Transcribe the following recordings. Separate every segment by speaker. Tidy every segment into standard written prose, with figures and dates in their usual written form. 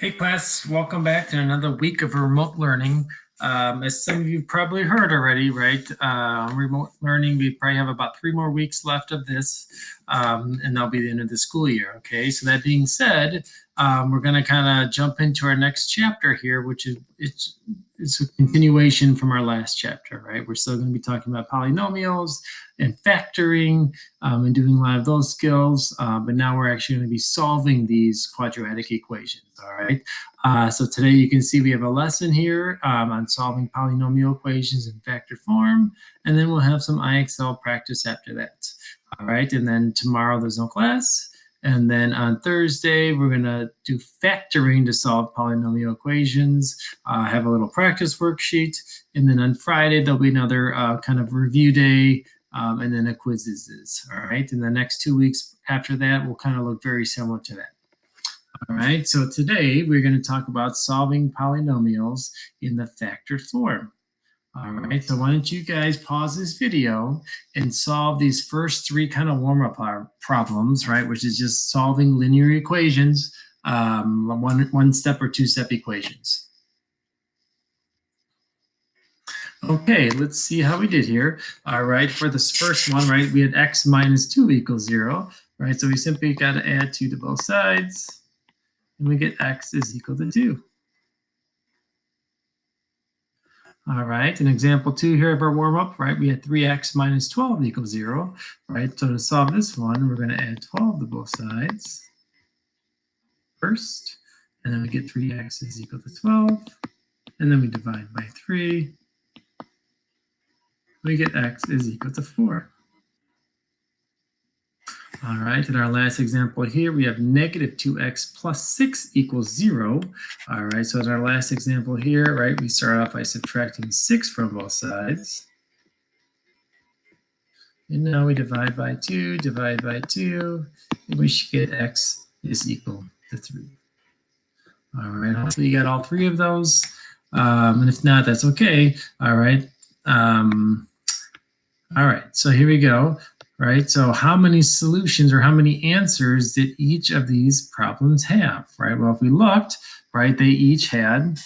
Speaker 1: Hey class, welcome back to another week of remote learning. As some of you probably heard already, right? Remote learning, we probably have about 3 more weeks left of this, and that'll be the end of the school year, okay? So that being said, we're gonna kind of jump into our next chapter here, which is it's a continuation from our last chapter, right? We're still gonna be talking about polynomials and factoring and doing a lot of those skills, but now we're actually gonna be solving these quadratic equations, all right? So today you can see we have a lesson here on solving polynomial equations in factor form, and then we'll have some IXL practice after that. All right, and then tomorrow there's no class. And then on Thursday, we're gonna do factoring to solve polynomial equations, have a little practice worksheet. And then on Friday, there'll be another kind of review day, and then a quizzes. All right, and the next 2 weeks after that will kind of look very similar to that. All right, so today we're going to talk about solving polynomials in the factor form. All right, so why don't you guys pause this video and solve these first 3 kind of warm-up problems, right, which is just solving linear equations, one-step or 2-step equations. Okay, let's see how we did here. All right, for this first one, right, we had x minus 2 equals 0, right, so we simply got to add 2 to both sides. And we get x is equal to 2. All right, in example 2 here of our warm-up, right, we had 3x minus 12 equals 0, right? So to solve this one, we're going to add 12 to both sides first, and then we get 3x is equal to 12, and then we divide by 3. We get x is equal to 4. All right, in our last example here, we have negative 2x plus 6 equals 0. All right, so in our last example here, right, we start off by subtracting 6 from both sides. And now we divide by 2, and we should get x is equal to 3. All right, hopefully you got all 3 of those. And if not, that's okay. All right. All right, so here we go. Right, so how many solutions or how many answers did each of these problems have? Right, well, if we looked, right, they each had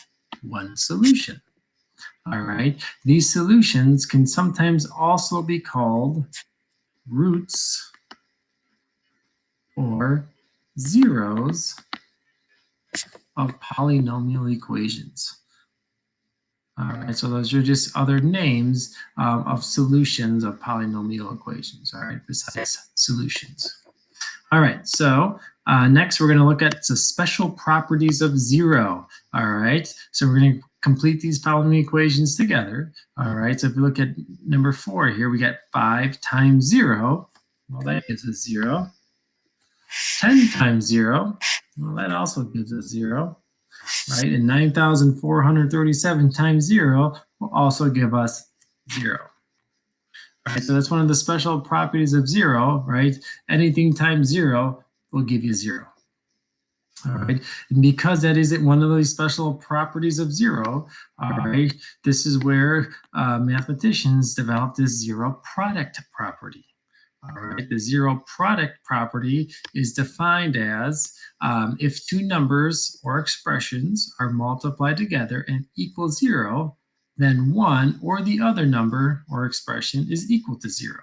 Speaker 1: 1 solution. All right, these solutions can sometimes also be called roots or zeros of polynomial equations. All right, so those are just other names of solutions of polynomial equations, all right, besides solutions. All right, so next we're going to look at the special properties of 0. All right, so we're going to complete these polynomial equations together. All right, so if we look at number 4 here, we got 5 times 0. Well, that gives us 0. 10 times 0, well, that also gives us 0. Right, and 9,437 times 0 will also give us 0. Right, so that's one of the special properties of 0, right? Anything times 0 will give you 0. All right, and because that isn't one of those special properties of 0, all right, this is where mathematicians developed this zero product property. All right, the zero product property is defined as if 2 numbers or expressions are multiplied together and equal 0, then one or the other number or expression is equal to 0.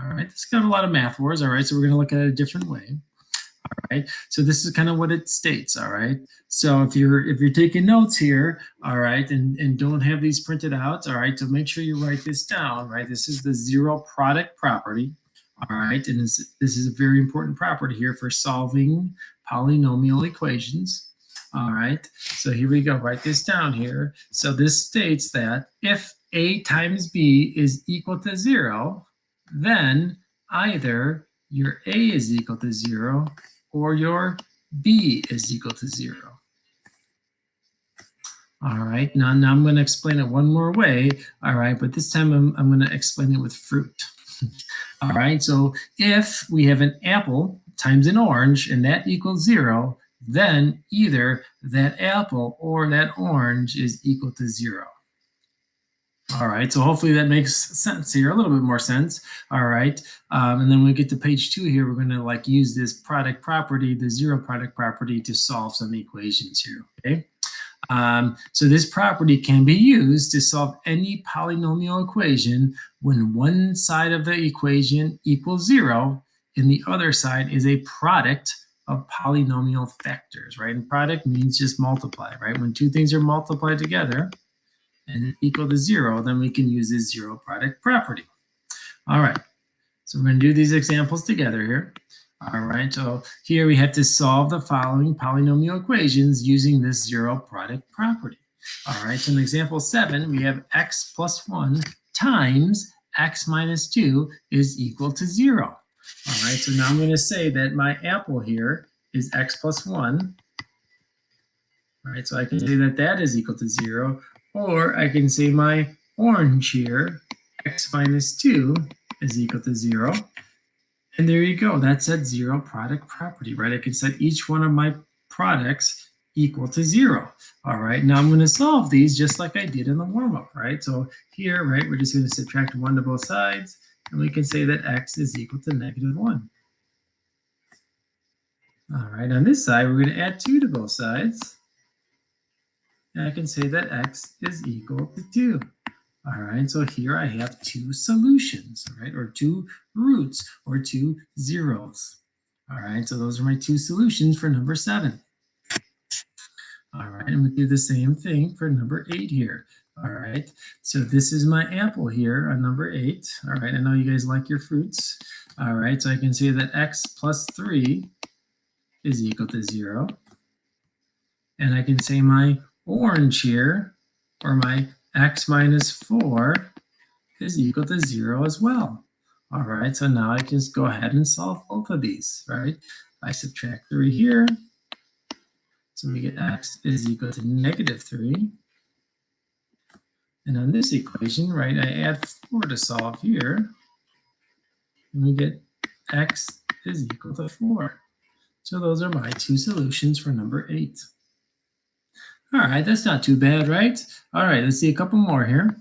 Speaker 1: All right, this got a lot of math words. All right, so we're going to look at it a different way. All right, so this is kind of what it states. All right, so if you're taking notes here, all right, and don't have these printed out, all right, so make sure you write this down. Right, this is the zero product property. All right, and this is a very important property here for solving polynomial equations. All right, so here we go. Write this down here. So this states that if a times b is equal to 0, then either your a is equal to 0 or your b is equal to 0. All right, now I'm going to explain it one more way. All right, but this time I'm going to explain it with fruit. All right, so if we have an apple times an orange and that equals 0, then either that apple or that orange is equal to 0. All right, so hopefully that makes sense here, a little bit more sense. All right, and then when we get to page 2 here, we're going to use this product property, the zero product property, to solve some equations here. Okay, so this property can be used to solve any polynomial equation when one side of the equation equals 0 and the other side is a product of polynomial factors, right? And product means just multiply, right? When two things are multiplied together and equal to 0, then we can use this zero product property. All right, so we're going to do these examples together here. All right, so here we have to solve the following polynomial equations using this zero product property. All right, so in example 7, we have x plus 1 times x minus 2 is equal to 0. All right, so now I'm going to say that my apple here is x plus 1. All right, so I can say that that is equal to 0, or I can say my orange here, x minus 2 is equal to 0. And there you go. That's that zero product property, right? I can set each one of my products equal to 0. All right, now I'm going to solve these just like I did in the warm-up, right? So here, right, we're just going to subtract 1 to both sides, and we can say that x is equal to -1. All right, on this side, we're going to add 2 to both sides. And I can say that x is equal to 2. All right, so here I have two solutions, right, or two roots, or two zeros. All right, so those are my two solutions for number 7. All right, and we do the same thing for number 8 here. All right, so this is my apple here on number 8. All right, I know you guys like your fruits. All right, so I can say that x plus 3 is equal to 0. And I can say my orange here, or my x minus 4, is equal to 0 as well. All right, so now I just go ahead and solve both of these, right? I subtract 3 here, so we get x is equal to -3. And on this equation, right, I add 4 to solve here, and we get x is equal to 4. So those are my two solutions for number 8. All right, that's not too bad, right? All right, let's see a couple more here.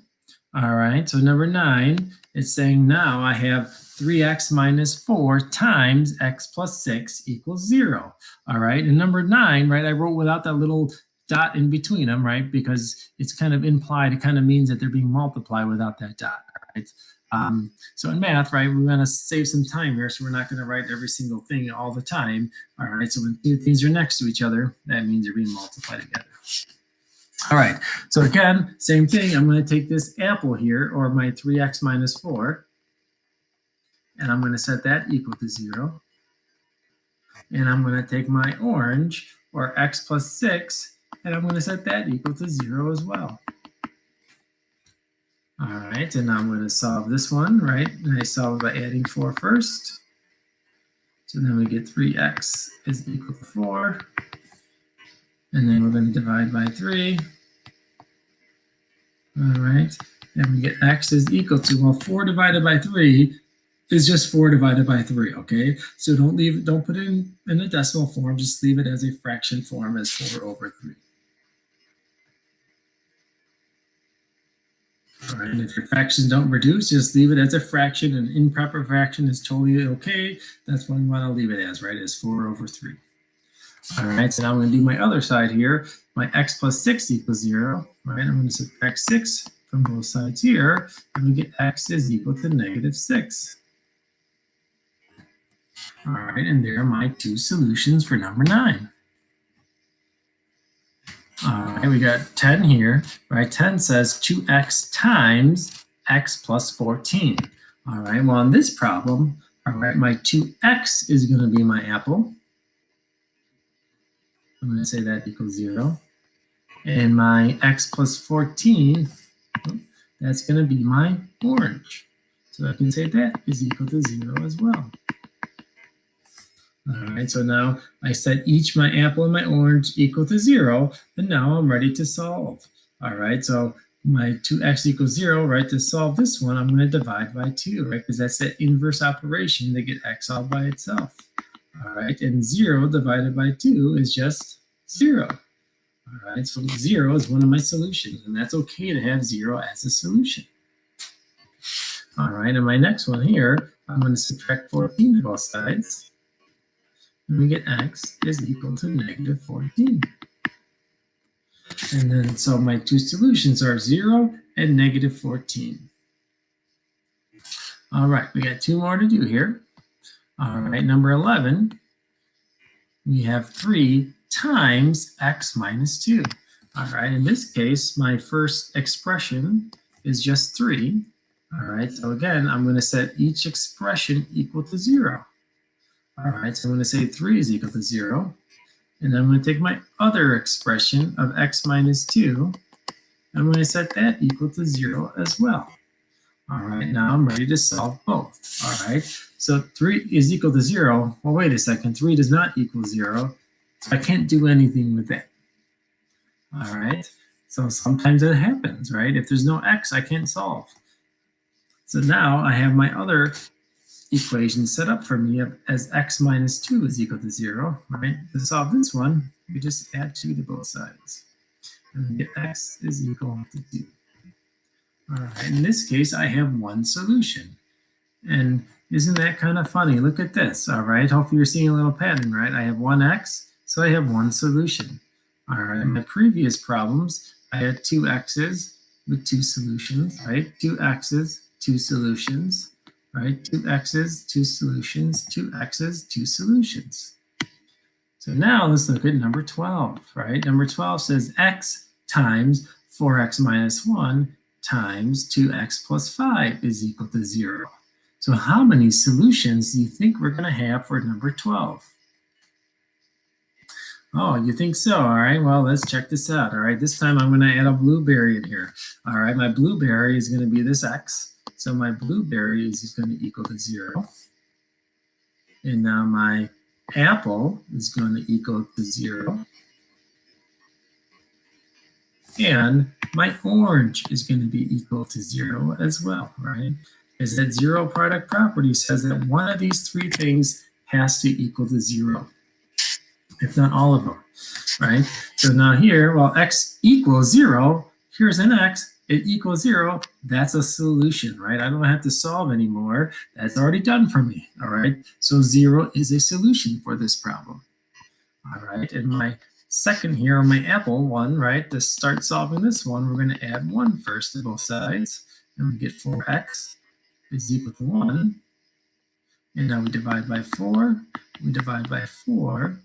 Speaker 1: All right, so number 9, it's saying now I have 3x minus 4 times x plus 6 equals 0. All right, and number 9, right, I wrote without that little dot in between them, right, because it's kind of implied. It kind of means that they're being multiplied without that dot, right? So in math, right, we want to save some time here, so we're not going to write every single thing all the time. All right, so when two things are next to each other, that means they're being multiplied together. All right, so again, same thing. I'm going to take this apple here, or my 3x minus 4, and I'm going to set that equal to 0. And I'm going to take my orange, or x plus 6, and I'm going to set that equal to 0 as well. All right, and now I'm going to solve this one, right? And I solve by adding 4 first. So then we get 3x is equal to 4. And then we're going to divide by 3. All right, and we get x is equal to, well, 4 divided by 3 is just 4 divided by 3, okay? So don't put it in a decimal form, just leave it as a fraction form as 4 over 3. All right, and if your fractions don't reduce, just leave it as a fraction. An improper fraction is totally okay. That's what we want to leave it as, right, as 4 over 3. All right, so now I'm going to do my other side here. My x plus 6 equals 0. All right, I'm going to subtract 6 from both sides here, and we get x is equal to -6. All right, and there are my two solutions for number 9. All right, we got 10 here, right? 10 says 2x times x plus 14. All right, well, in this problem, all right, my 2x is going to be my apple. I'm going to say that equals 0. And my x plus 14, that's going to be my orange. So I can say that is equal to 0 as well. All right, so now I set each my apple and my orange equal to 0, and now I'm ready to solve. All right, so my 2x equals 0, right? To solve this one, I'm going to divide by 2, right? Because that's that inverse operation to get x all by itself. All right, and 0 divided by 2 is just 0. All right, so 0 is one of my solutions, and that's okay to have 0 as a solution. All right, and my next one here, I'm going to subtract 14 to both sides. And we get x is equal to negative 14. And then, so my two solutions are 0 and negative 14. All right, we got two more to do here. All right, number 11, we have 3 times x minus 2. All right, in this case, my first expression is just 3. All right, so again, I'm going to set each expression equal to 0. All right, so I'm going to say 3 is equal to 0. And then I'm going to take my other expression of x minus 2. I'm going to set that equal to 0 as well. All right, now I'm ready to solve both. All right, so 3 is equal to 0. Well, wait a second. 3 does not equal 0. So I can't do anything with that. All right, so sometimes it happens, right? If there's no x, I can't solve. So now I have my other equation set up for me as x minus 2 is equal to 0, right? To solve this one, we just add 2 to both sides. And we get x is equal to 2. All right, in this case, I have one solution. And isn't that kind of funny? Look at this, all right? Hopefully you're seeing a little pattern, right? I have one x, so I have one solution. All right, in my previous problems, I had two x's with two solutions, right? Two x's, two solutions, right? Two x's, two solutions, two x's, two solutions. So now let's look at number 12, right? Number 12 says x times 4x minus 1 times 2x plus 5 is equal to 0. So how many solutions do you think we're going to have for number 12? Oh, you think so? All right, well, let's check this out. All right, this time I'm going to add a blueberry in here. All right, my blueberry is going to be this x. So my blueberry is going to equal to 0. And now my apple is going to equal to 0. And my orange is going to be equal to 0 as well, right? Because that zero product property says that one of these three things has to equal to 0, if not all of them, right? So now here, well, x equals 0, here's an x, it equals 0, that's a solution, right? I don't have to solve anymore. That's already done for me, all right? So 0 is a solution for this problem. All right, and my second here on my apple one, right, to start solving this one, we're going to add 1 first to both sides. And we get 4x is equal to 1. And now we divide by 4. We divide by 4.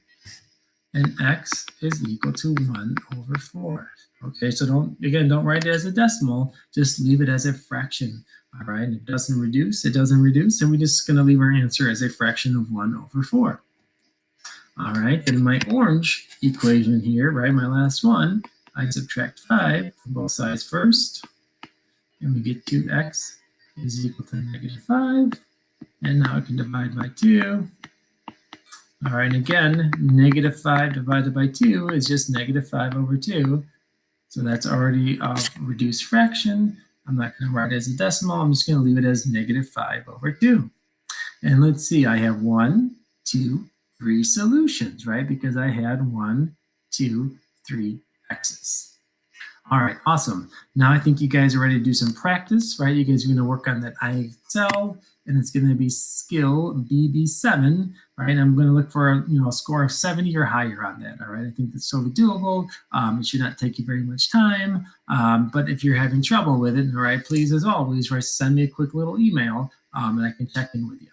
Speaker 1: And x is equal to 1 over 4. Okay, so don't write it as a decimal. Just leave it as a fraction. All right, if it doesn't reduce, it doesn't reduce. And we're just going to leave our answer as a fraction of 1 over 4. All right, then my orange equation here, right, my last one, I subtract 5 from both sides first, and we get 2x is equal to negative 5, and now I can divide by 2. All right, and again, negative 5 divided by 2 is just negative 5 over 2, so that's already a reduced fraction. I'm not going to write it as a decimal, I'm just going to leave it as negative 5 over 2. And let's see, I have 1, 2, 3 solutions, right? Because I had 1, 2, 3 x's. All right, awesome. Now I think you guys are ready to do some practice, right? You guys are going to work on that IXL, and it's going to be skill BB7, right? I'm going to look for a score of 70 or higher on that. All right, I think that's totally doable. It should not take you very much time, but if you're having trouble with it, all right, please, as always, right, send me a quick little email, and I can check in with you.